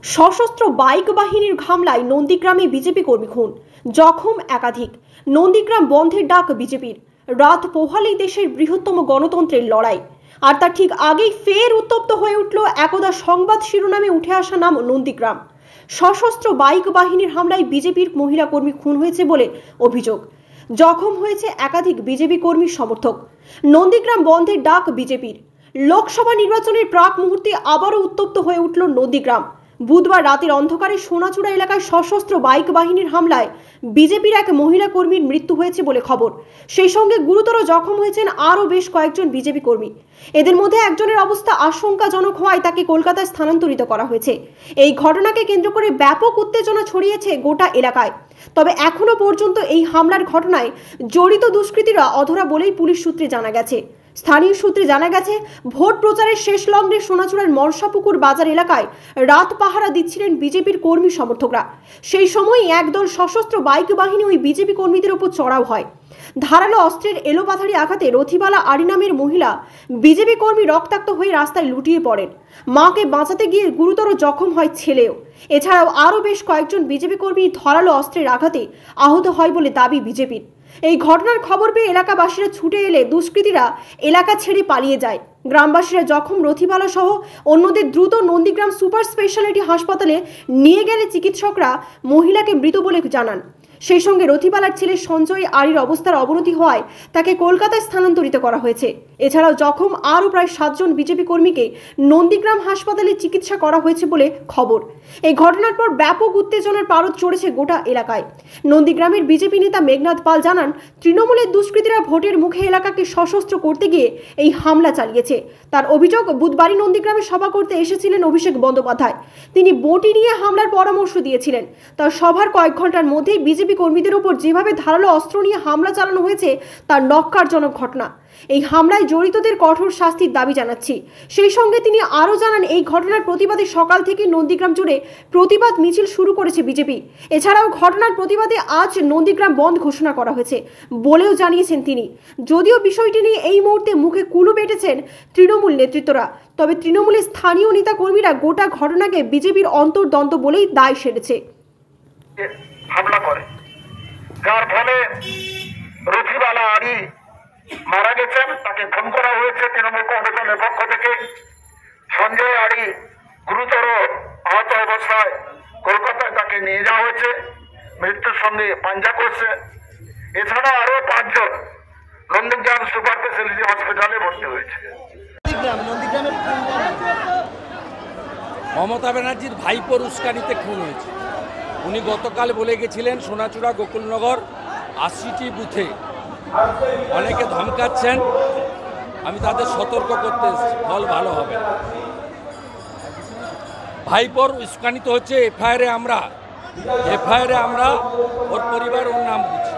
সশস্ত্র বাইক বাহিনীর হামলায় নন্দীগ্রামে বিজেপি কর্মী খুন, জখম একাধিক। নন্দীগ্রাম বন্ধের ডাক বিজেপির। রাত পোহালেই দেশের বৃহত্তম গণতন্ত্রের লড়াই, আর তার ঠিক আগেই ফের উত্তপ্ত হয়ে উঠল একদা সংবাদ শিরোনামে উঠে আসা নাম নন্দীগ্রাম। সশস্ত্র বাইক বাহিনীর হামলায় বিজেপির মহিলা কর্মী খুন হয়েছে বলে অভিযোগ। জখম হয়েছে একাধিক বিজেপি কর্মীর সমর্থক। নন্দীগ্রাম বন্ধের ডাক বিজেপির। লোকসভা নির্বাচনের প্রাক মুহূর্তে আবারও উত্তপ্ত হয়ে উঠল নন্দীগ্রাম। বুধবার রাতের অন্ধকারে সোনাচূড়া এলাকায় সশস্ত্র বাইক বাহিনীর হামলায় বিজেপির এক মহিলা কর্মীর মৃত্যু হয়েছে বলে খবর। সেই সঙ্গে গুরুতর জখম হয়েছেন আরও বেশ কয়েকজন বিজেপি কর্মী। এদের মধ্যে একজনের অবস্থা আশঙ্কাজনক হওয়ায় তাকে কলকাতায় স্থানান্তরিত করা হয়েছে। এই ঘটনাকে কেন্দ্র করে ব্যাপক উত্তেজনা ছড়িয়েছে গোটা এলাকায়। তবে এখনো পর্যন্ত এই হামলার ঘটনায় জড়িত দুষ্কৃতীরা অধরা বলেই পুলিশ সূত্রে জানা গেছে। স্থানীয় সূত্রে জানা গেছে, ভোট প্রচারের শেষ লগ্নে সোনাচূড়ার মনসাপুকুর বাজার এলাকায় রাত পাহারা দিচ্ছিলেন বিজেপির কর্মী সমর্থকরা। সেই সময়ই একদল সশস্ত্র বাইক বাহিনী ওই বিজেপি কর্মীদের উপর চড়াও হয়। ধারালো অস্ত্রের এলোপাথারি আঘাতে রথিবালা আড়ি নামের মহিলা বিজেপি কর্মী রক্তাক্ত হয়ে রাস্তায় লুটিয়ে পড়েন। মাকে বাঁচাতে গিয়ে গুরুতর জখম হয় ছেলেও। এছাড়াও আরও বেশ কয়েকজন বিজেপি কর্মী ধারালো অস্ত্রের আঘাতে আহত হয় বলে দাবি বিজেপির। এই ঘটনার খবর পেয়ে এলাকাবাসীরা ছুটে এলে দুষ্কৃতীরা এলাকা ছেড়ে পালিয়ে যায়। গ্রামবাসীরা জখম রথিবালা সহ অন্যদের দ্রুত নন্দীগ্রাম সুপার স্পেশালিটি হাসপাতালে নিয়ে গেলে চিকিৎসকরা মহিলাকে মৃত বলে জানান। সেই সঙ্গে রথিবালার ছেলে সঞ্জয় আড়ির অবস্থার অবনতি হওয়ায় তাকে কলকাতায় স্থানান্তরিত করা হয়েছে। এছাড়াও জখম আরও প্রায় 7 জন বিজেপি কর্মীকে নন্দীগ্রাম হাসপাতালে চিকিৎসা করা হয়েছে বলে খবর। এই ঘটনার পর ব্যাপক উত্তেজনার পারদ চড়েছে গোটা এলাকায়। নন্দীগ্রামের বিজেপি নেতা মেঘনাথ পাল জানান, তৃণমূলের দুষ্কৃতীরা ভোটের মুখে এলাকাকে সশস্ত্র করতে গিয়ে এই হামলা চালিয়েছে। তার অভিযোগ, বুধবারই নন্দীগ্রামে সভা করতে এসেছিলেন অভিষেক বন্দ্যোপাধ্যায়। তিনি বটি নিয়ে হামলার পরামর্শ দিয়েছিলেন। তার সভার কয়েক ঘন্টার মধ্যেই বিজেপি কর্মীদের উপর যেভাবে ধারালো অস্ত্র নিয়ে হামলা চালানো হয়েছে তা নক্কারজনক ঘটনা। এই হামলায় জড়িতদের কঠোর শাস্তির দাবি জানাচ্ছি। সেই সঙ্গে তিনি আরও জানান, এই ঘটনার প্রতিবাদে সকাল থেকে নন্দীগ্রাম জুড়ে প্রতিবাদ মিছিল শুরু করেছে বিজেপি। এছাড়াও ঘটনার প্রতিবাদে আজ নন্দীগ্রাম বন্ধ ঘোষণা করা হয়েছে বলেও জানিয়েছেন তিনি। যদিও বিষয়টি নিয়ে এই মুহূর্তে মুখে কুলু বেটেছেন তৃণমূল নেতৃত্বরা, তবে তৃণমূলের স্থানীয় নেতা কর্মীরা গোটা ঘটনাকে বিজেপির অন্তর্দ্বন্দ্ব বলেই দায় সেরেছে। হামলা করে, যার ফলে রথিবালা আড়ি মারা গেছেন। তাকে খুন করা হয়েছে তৃণমূল কংগ্রেসের পক্ষ থেকে। সঞ্জয় আড়ি গুরুতর আহত অবস্থায় কলকাতায় তাকে নিয়ে যাওয়া হয়েছে, মৃত্যুর সঙ্গে পাঞ্জা করছে। এছাড়া আরো 5 জন নন্দীগ্রাম সুপার স্পেশালিটি হসপিটালে ভর্তি হয়েছে। মমতা ব্যানার্জির ভাইপোর উস্কানিতে খুন হয়েছে। উনি গতকাল বলে গেছিলেন সোনাচূড়া গোকুলনগর 80টি বুথে অনেকে ধমকাচ্ছেন, আমি তাদের সতর্ক করতে এসেছি, ফল ভালো হবে। ভাইপোর উস্কানিত হচ্ছে। এফআইআরে আমরা ওর পরিবার ওর নাম দিচ্ছি।